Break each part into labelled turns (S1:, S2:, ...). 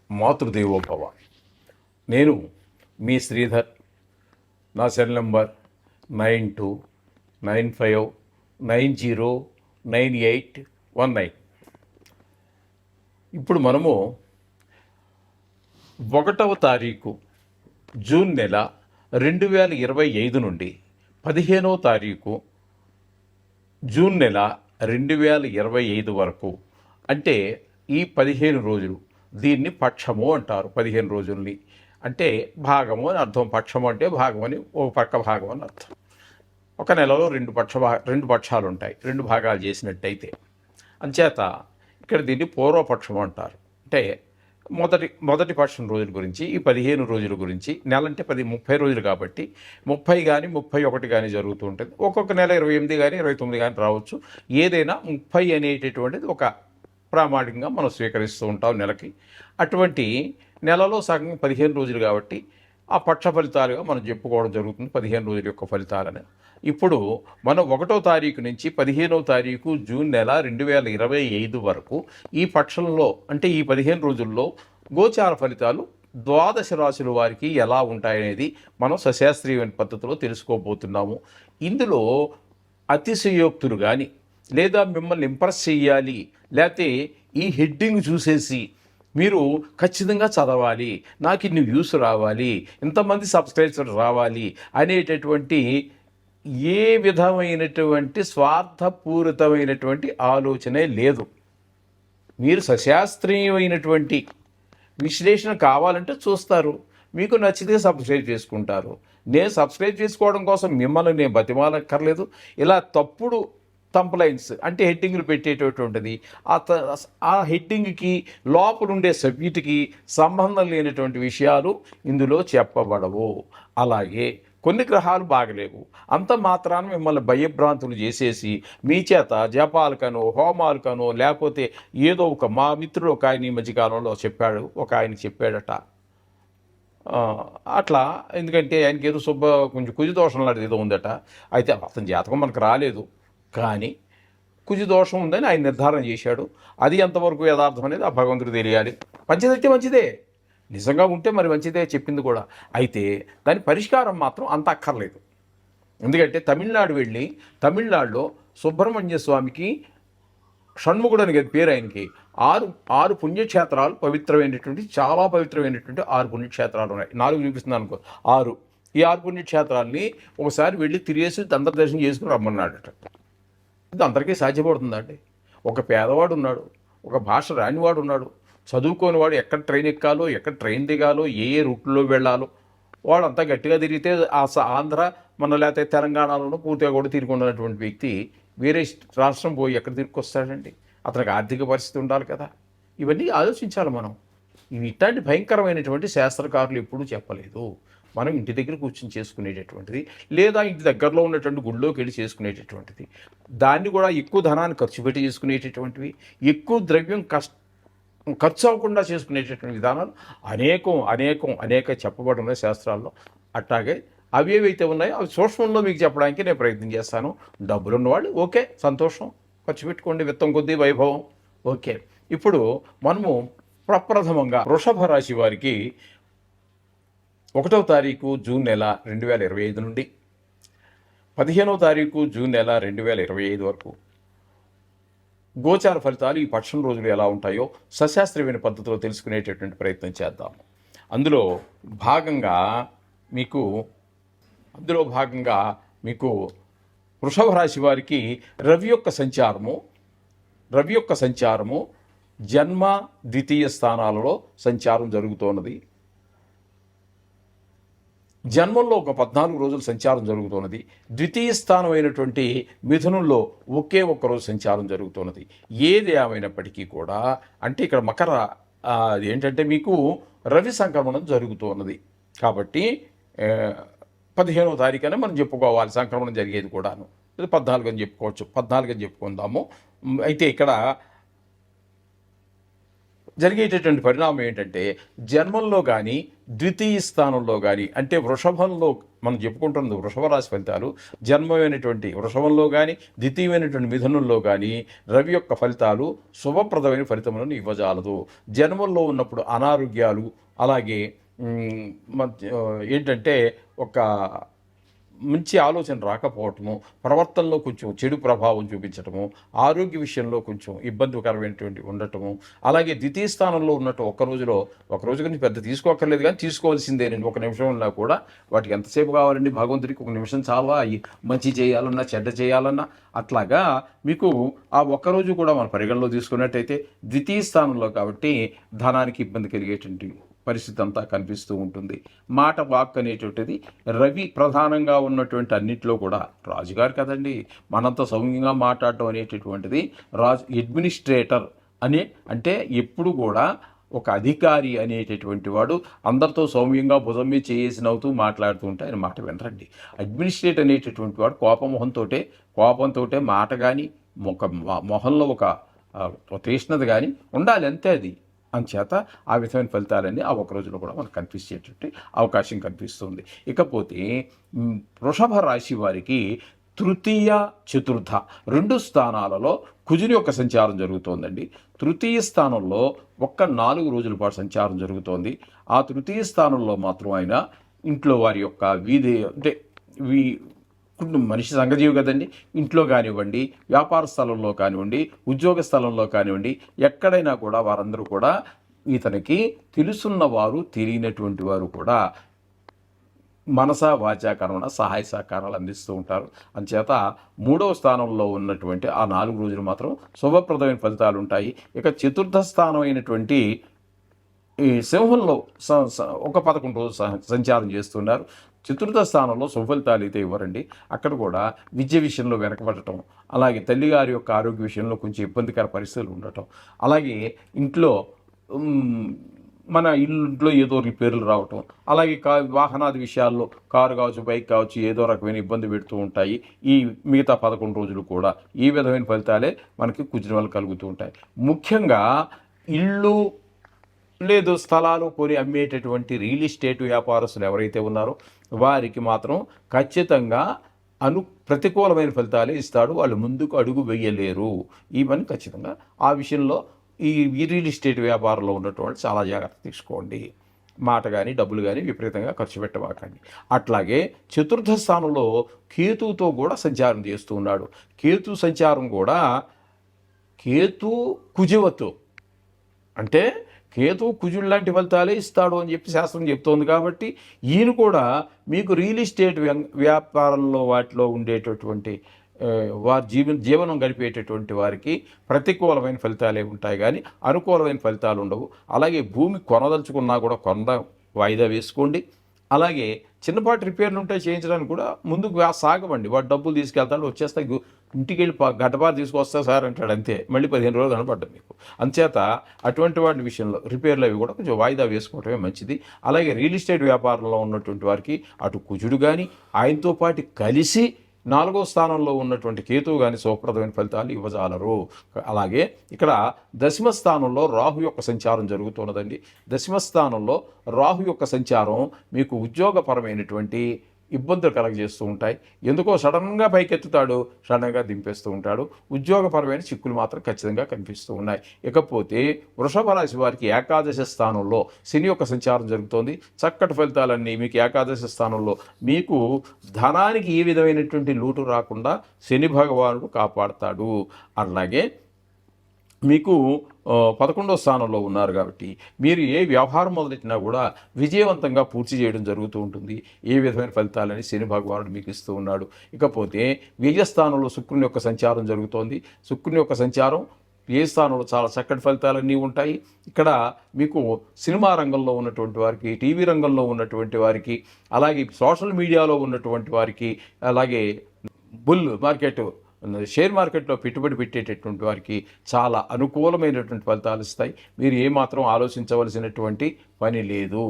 S1: మాతృదేవోభవ. నేను మీ శ్రీధర్. నా cell number 9295909819. ఇప్పుడు మనము 1వ తారీఖు జూన్ నెల 2025 నుండి 15వ తారీఖు జూన్ నెల 2025 వరకు, అంటే ఈ 15 రోజులు, దీన్ని పక్షము అంటారు. 15 రోజుల్ని అంటే భాగము అని అర్థం. పక్షము అంటే భాగం అని, ఒక పక్క భాగం అని అర్థం. ఒక నెలలో రెండు పక్షాలు ఉంటాయి, 2 భాగాలు చేసినట్టయితే. అంచేత ఇక్కడ దీన్ని పూర్వపక్షం అంటారు. అంటే మొదటి పక్షం రోజుల గురించి, ఈ 15 రోజుల గురించి. నెల అంటే 30 రోజులు కాబట్టి 30 కానీ 31 కానీ జరుగుతూ ఉంటుంది. ఒక్కొక్క నెల 28 కానీ 29 కానీ రావచ్చు. ఏదైనా 30 అనేటటువంటిది ఒక ప్రామాణికంగా మనం స్వీకరిస్తూ ఉంటాం నెలకి. అటువంటి నెలలో సగం 15 రోజులు కాబట్టి ఆ పక్ష ఫలితాలుగా మనం చెప్పుకోవడం జరుగుతుంది, 15 రోజుల యొక్క ఫలితాలని. ఇప్పుడు మనం 1వ తారీఖు నుంచి 15వ తారీఖు జూన్ నెల 2025 వరకు ఈ పక్షంలో, అంటే ఈ 15 రోజుల్లో గోచార ఫలితాలు ద్వాదశ రాశుల వారికి ఎలా ఉంటాయనేది మనం సశాస్త్రీయ పద్ధతిలో తెలుసుకోబోతున్నాము. ఇందులో అతిశయోక్తులు కానీ, లేదా మిమ్మల్ని ఇంప్రెస్ చేయాలి, లేకపోతే ఈ హెడ్డింగ్ చూసేసి మీరు ఖచ్చితంగా చదవాలి, నాకు ఇన్ని వ్యూస్ రావాలి, ఇంతమంది సబ్స్క్రైబర్స్ రావాలి అనేటటువంటి ఏ విధమైనటువంటి స్వార్థపూరితమైనటువంటి ఆలోచనే లేదు. మీరు సశాస్త్రీయమైనటువంటి విశ్లేషణ కావాలంటే చూస్తారు, మీకు నచ్చితే సబ్స్క్రైబ్ చేసుకుంటారు. నేను సబ్స్క్రైబ్ చేసుకోవడం కోసం మిమ్మల్ని నేను బతిమాలక్కర్లేదు. ఇలా తప్పుడు తంప్లైన్స్ అంటే హెడ్డింగ్లు పెట్టేటటువంటిది, ఆ హెడ్డింగ్కి లోపలుండే సబ్జెక్టుకి సంబంధం లేనటువంటి విషయాలు ఇందులో చెప్పబడవు. అలాగే కొన్ని గ్రహాలు బాగలేవు, అంత మాత్రాన మిమ్మల్ని భయభ్రాంతులు చేసేసి మీ చేత జపాలకనో హోమాలకనో, లేకపోతే ఏదో ఒక, మా మిత్రుడు ఒక ఆయన ఈ మధ్యకాలంలో చెప్పాడు, ఒక ఆయన చెప్పాడట అట్లా. ఎందుకంటే ఆయనకి ఏదో కొంచెం కుజదోషం లాంటిది ఏదో ఉందట. అయితే అతని జాతకం మనకు రాలేదు, కానీ కుజదోషం ఉందని ఆయన నిర్ధారణ చేశాడు. అది ఎంతవరకు యథార్థం అనేది ఆ భగవంతుడు తెలియాలి. మంచిదంటే మంచిదే, నిజంగా ఉంటే మరి మంచిదే చెప్పింది కూడా. అయితే దాని పరిష్కారం మాత్రం అంత అక్కర్లేదు. ఎందుకంటే తమిళనాడు వెళ్ళి, తమిళనాడులో సుబ్రహ్మణ్య స్వామికి షణ్ముఖుడు అని పేరు, ఆయనకి ఆరు పుణ్యక్షేత్రాలు పవిత్రమైనటువంటి, చాలా పవిత్రమైనటువంటి 6 పుణ్యక్షేత్రాలు ఉన్నాయి. 4 చూపిస్తున్నాను అనుకో, 6. ఈ 6 పుణ్యక్షేత్రాలని ఒకసారి వెళ్ళి తిరిగేసి అంతర్దర్శనం చేసుకుని రమ్మన్నాడట. ఇది అందరికీ సాధ్యపడుతుందండి. ఒక పేదవాడు ఉన్నాడు, ఒక భాష రానివాడు ఉన్నాడు, చదువుకోని వాడు ఎక్కడ ట్రైన్ ఎక్కాలో, ఎక్కడ ట్రైన్ దిగాలో, ఏ రూట్లో వెళ్ళాలో వాడు అంతా గట్టిగా తిరిగితే ఆంధ్ర మన లేకపోతే తెలంగాణలోనూ పూర్తిగా కూడా తిరిగి ఉన్నటువంటి వ్యక్తి వేరే రాష్ట్రం పోయి ఎక్కడ తిరిగి వస్తాడండి? అతనికి ఆర్థిక పరిస్థితి ఉండాలి కదా. ఇవన్నీ ఆలోచించాలి మనం. ఇవి ఇట్లాంటి భయంకరమైనటువంటి శాస్త్రకారులు ఎప్పుడూ చెప్పలేదు. మనం ఇంటి దగ్గర కూర్చొని చేసుకునేటటువంటిది, లేదా ఇంటి దగ్గరలో ఉన్నటువంటి గుళ్ళోకి వెళ్ళి చేసుకునేటటువంటిది, దాన్ని కూడా ఎక్కువ ధనాన్ని ఖర్చు పెట్టి చేసుకునేటటువంటివి, ఎక్కువ ద్రవ్యం ఖర్చు అవ్వకుండా చేసుకునేటటువంటి విధానాలు అనేక చెప్పబడి ఉన్నాయి శాస్త్రాల్లో. అట్లాగే అవి ఏవైతే ఉన్నాయో అవి సూక్ష్మంలో మీకు చెప్పడానికి నేను ప్రయత్నం చేస్తాను. డబ్బులు ఉన్నవాళ్ళు ఓకే, సంతోషం, ఖర్చు పెట్టుకోండి, విత్తం కొద్దీ వైభవం, ఓకే. ఇప్పుడు మనము ప్రప్రథమంగా వృషభ రాశి వారికి 1వ తారీఖు జూన్ నెల 2025 నుండి 15వ తారీఖు జూన్ నెల 2025 వరకు గోచార ఫలితాలు, ఈ పక్షం రోజులు ఎలా ఉంటాయో సశాస్త్రీయమైన పద్ధతిలో తెలుసుకునేటటువంటి ప్రయత్నం చేద్దాము. అందులో భాగంగా మీకు వృషభ రాశి వారికి రవి యొక్క సంచారము జన్మ ద్వితీయ స్థానాలలో సంచారం జరుగుతున్నది. జన్మంలో ఒక 14 రోజులు సంచారం జరుగుతున్నది. ద్వితీయ స్థానం అయినటువంటి మిథునంలో ఒకే ఒక్క రోజు సంచారం జరుగుతున్నది. ఏది ఏమైనప్పటికీ కూడా, అంటే ఇక్కడ ఏంటంటే మీకు రవి సంక్రమణం జరుగుతున్నది కాబట్టి 15వ తారీఖునే మనం చెప్పుకోవాలి సంక్రమణం జరిగేది కూడాను. 14 అని చెప్పుకోవచ్చు, 14 అని చెప్పుకుందాము. అయితే ఇక్కడ జరిగేటటువంటి పరిణామం ఏంటంటే జన్మంలో కానీ ద్వితీయ స్థానంలో కానీ అంటే వృషభంలో మనం చెప్పుకుంటున్నది వృషభ రాశి ఫలితాలు జన్మమైనటువంటి వృషభంలో కానీ ద్వితీయమైనటువంటి మిథునంలో కానీ రవి యొక్క ఫలితాలు శుభప్రదమైన ఫలితములను ఇవ్వజాలదు. జన్మంలో ఉన్నప్పుడు అనారోగ్యాలు అలాగే ఏంటంటే ఒక మంచి ఆలోచన రాకపోవటము, ప్రవర్తనలో కొంచెం చెడు ప్రభావం చూపించటము, ఆరోగ్య విషయంలో కొంచెం ఇబ్బందికరమైనటువంటి ఉండటము, అలాగే ద్వితీయ స్థానంలో ఉన్నట్టు ఒక రోజు గురించి పెద్ద తీసుకోక్కర్లేదు కానీ తీసుకోవాల్సిందేనండి. ఒక నిమిషంలో కూడా వాటికి ఎంతసేపు కావాలండి, భగవంతుడికి ఒక నిమిషం చాలా మంచి చేయాలన్నా చెడ్డ చేయాలన్నా. అట్లాగా మీకు ఆ ఒక్కరోజు కూడా మన పరిగణలో తీసుకున్నట్టయితే ద్వితీయ స్థానంలో కాబట్టి ధనానికి ఇబ్బంది కలిగేటువంటి పరిస్థితి అంతా కనిపిస్తూ ఉంటుంది. మాట వాక్ అనేటువంటిది రవి ప్రధానంగా ఉన్నటువంటి అన్నింటిలో కూడా రాజుగారు కదండి, మనంతా సౌమ్యంగా మాట్లాడటం అనేటటువంటిది అడ్మినిస్ట్రేటర్ అంటే ఎప్పుడు కూడా ఒక అధికారి అనేటటువంటి వాడు అందరితో సౌమ్యంగా భుజం మీద చేసి నవ్వుతూ మాట్లాడుతూ ఉంటే ఆయన మాట వినరండి. అడ్మినిస్ట్రేటర్ అనేటటువంటి వాడు కోపంతో మాట కానీ మొహంలో ఒక తీష్ణత కానీ ఉండాలి, అంతే. అది అంచేత ఆ విధమైన ఫలితాలన్నీ ఆ ఒక రోజులో కూడా మనకు కనిపించేటువంటి అవకాశం కనిపిస్తుంది. ఇకపోతే వృషభ రాశి వారికి తృతీయ చతుర్థ 2 స్థానాలలో కుజుని యొక్క సంచారం జరుగుతోందండి. తృతీయ స్థానంలో 4 రోజుల పాటు సంచారం జరుగుతోంది. ఆ తృతీయ స్థానంలో మాత్రం ఆయన ఇంట్లో వారి యొక్క మనిషి సంఘజీవి కదండి, ఇంట్లో కానివ్వండి, వ్యాపార స్థలంలో కానివ్వండి, ఉద్యోగ స్థలంలో కానివ్వండి, ఎక్కడైనా కూడా వారందరూ కూడా ఇతనికి తెలుసున్న వారు తెలియనటువంటి వారు కూడా మనసా వాచా కర్మణ సహాయ సహకారాలు అందిస్తూ ఉంటారు. అందుచేత 3వ స్థానంలో ఉన్నటువంటి ఆ 4 రోజులు మాత్రం శుభప్రదమైన ఫలితాలు ఉంటాయి. ఇక చతుర్థ స్థానం అయినటువంటి ఈ సింహంలో ఒక 11 రోజులు సంచారం చేస్తున్నారు. చతుర్థ స్థానంలో సుఫలితాలు అయితే ఇవ్వరండి. అక్కడ కూడా విద్య విషయంలో వెనకబడటం, అలాగే తల్లిగారి యొక్క ఆరోగ్య విషయంలో కొంచెం ఇబ్బందికర పరిస్థితులు ఉండటం, అలాగే ఇంట్లో మన ఇంట్లో ఏదో రిపేర్లు రావటం, అలాగే వాహనాది విషయాల్లో కారు కావచ్చు, బైక్ కావచ్చు, ఏదో రకమైన ఇబ్బంది పెడుతూ ఉంటాయి. ఈ మిగతా 11 రోజులు కూడా ఈ విధమైన ఫలితాలే మనకి కుజుని వల్ల కలుగుతూ ఉంటాయి. ముఖ్యంగా ఇళ్ళు లేదు స్థలాలు కొని అమ్మేటటువంటి రియల్ ఎస్టేట్ వ్యాపారస్తులు ఎవరైతే ఉన్నారో వారికి మాత్రం ఖచ్చితంగా ప్రతికూలమైన ఫలితాలే ఇస్తాడు. వాళ్ళు ముందుకు అడుగు వేయలేరు. ఇవన్నీ ఖచ్చితంగా ఆ విషయంలో ఈ రియల్ ఎస్టేట్ వ్యాపారంలో ఉన్నటువంటి చాలా జాగ్రత్త తీసుకోండి. మాట కానీ డబ్బులు కానీ విపరీతంగా ఖర్చు పెట్టవాకండి. అట్లాగే చతుర్థ స్థానంలో కేతువుతో కూడా సంచారం చేస్తూ ఉన్నాడు. కేతు సంచారం కూడా కుజవతో అంటే కేతు కుజుడు లాంటి ఫలితాలే ఇస్తాడు అని చెప్పి శాస్త్రం చెప్తోంది. కాబట్టి ఈయన కూడా మీకు రియల్ ఎస్టేట్ వ్యాపారంలో వాటిలో ఉండేటటువంటి వారి జీవనం గడిపేటటువంటి వారికి ప్రతికూలమైన ఫలితాలే ఉంటాయి కానీ అనుకూలమైన ఫలితాలు ఉండవు. అలాగే భూమి కొనదలుచుకున్నా కూడా వాయిదా వేసుకోండి. అలాగే చిన్నపాటి రిపేర్లు ఉంటే చేయించడానికి కూడా ముందుకు సాగవండి. వాడు డబ్బులు తీసుకెళ్తాడు, వచ్చేస్తాయి, ఇంటికి వెళ్ళి గడ్డపారు తీసుకొస్తా సార్ అంటాడు, అంతే. మళ్ళీ 15 రోజులు కనపడ్డా మీకు. అంచేత అటువంటి వాటి విషయంలో రిపేర్లు అవి కూడా కొంచెం వాయిదా వేసుకోవటమే మంచిది. అలాగే రియల్ ఎస్టేట్ వ్యాపారంలో ఉన్నటువంటి వారికి అటు కుజుడు కానీ ఆయనతో పాటు కలిసి 4వ స్థానంలో ఉన్నటువంటి కేతువు కానీ శుభప్రదమైన ఫలితాలు ఇవ్వజాలరు. అలాగే ఇక్కడ దశమ స్థానంలో రాహు యొక్క సంచారం జరుగుతున్నదండి. దశమ స్థానంలో రాహు యొక్క సంచారం మీకు ఉద్యోగపరమైనటువంటి ఇబ్బందులు కలగజేస్తూ ఉంటాయి. ఎందుకో సడన్గా పైకెత్తుతాడు, సడన్గా దింపేస్తూ ఉంటాడు. ఉద్యోగపరమైన చిక్కులు మాత్రం ఖచ్చితంగా కనిపిస్తూ ఉన్నాయి. ఇకపోతే వృషభ రాశి వారికి ఏకాదశ స్థానంలో శని యొక్క సంచారం జరుగుతోంది. చక్కటి ఫలితాలన్నీ మీకు ఏకాదశ స్థానంలో మీకు ధనానికి ఏ విధమైనటువంటి లోటు రాకుండా శని భగవానుడు కాపాడతాడు. అలాగే మీకు 11వ స్థానంలో ఉన్నారు కాబట్టి మీరు ఏ వ్యవహారం మొదలెట్టినా కూడా విజయవంతంగా పూర్తి చేయడం జరుగుతూ ఉంటుంది. ఏ విధమైన ఫలితాలని శని భగవానుడు మీకు ఇస్తూ ఉన్నాడు. ఇకపోతే వ్యయస్థానంలో శుక్రుని యొక్క సంచారం జరుగుతోంది. శుక్రుని యొక్క సంచారం వ్యయస్థానంలో చాలా చక్కటి ఫలితాలన్నీ ఉంటాయి. ఇక్కడ మీకు సినిమా రంగంలో ఉన్నటువంటి వారికి, టీవీ రంగంలో ఉన్నటువంటి వారికి, అలాగే సోషల్ మీడియాలో ఉన్నటువంటి వారికి, అలాగే బుల్ మార్కెట్ షేర్ మార్కెట్లో పెట్టుబడి పెట్టేటటువంటి వారికి చాలా అనుకూలమైనటువంటి ఫలితాలు ఇస్తాయి. మీరు ఏమాత్రం ఆలోచించవలసినటువంటి పని లేదు.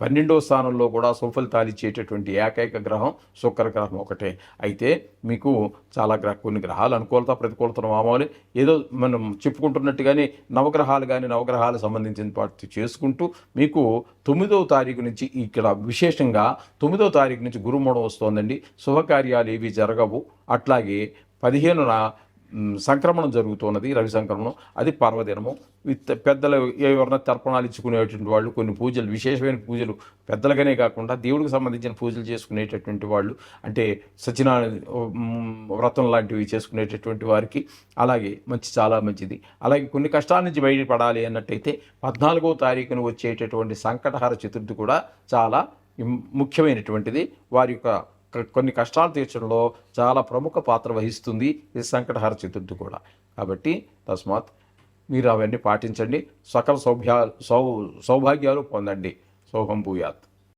S1: 12వ స్థానంలో కూడా సుఫలితాలు ఇచ్చేటటువంటి ఏకైక గ్రహం శుక్రగ్రహం ఒకటే. అయితే మీకు చాలా కొన్ని గ్రహాలు అనుకూలత ప్రతికూలతను మామూలు ఏదో మనం చెప్పుకుంటున్నట్టుగానే నవగ్రహాలు కానీ నవగ్రహాలకు సంబంధించిన వాటి చేసుకుంటూ మీకు 9వ తారీఖు నుంచి ఇక్కడ విశేషంగా 9వ తారీఖు నుంచి గురుమూఢం వస్తోందండి. శుభకార్యాలు ఏవి జరగవు. అట్లాగే 15న సంక్రమణం జరుగుతున్నది, రవి సంక్రమణం. అది పర్వదినము. పెద్దలు ఎవరైనా తర్పణాలు ఇచ్చుకునేటువంటి వాళ్ళు కొన్ని పూజలు, విశేషమైన పూజలు పెద్దలుగానే కాకుండా దేవుడికి సంబంధించిన పూజలు చేసుకునేటటువంటి వాళ్ళు, అంటే సత్యనారాయణ వ్రతం లాంటివి చేసుకునేటటువంటి వారికి అలాగే చాలా మంచిది. అలాగే కొన్ని కష్టాల నుంచి బయటపడాలి అన్నట్టయితే 14వ తారీఖున వచ్చేటటువంటి సంకటహర చతుర్థి కూడా చాలా ముఖ్యమైనటువంటిది. వారి యొక్క కొన్ని కష్టాలు తీర్చడంలో చాలా ప్రముఖ పాత్ర వహిస్తుంది ఈ సంకటహర చతుర్థి కూడా. కాబట్టి తస్మాత్ మీరు అవన్నీ పాటించండి. సకల సౌభాగ్యాలు పొందండి. శోభం భూయాత్.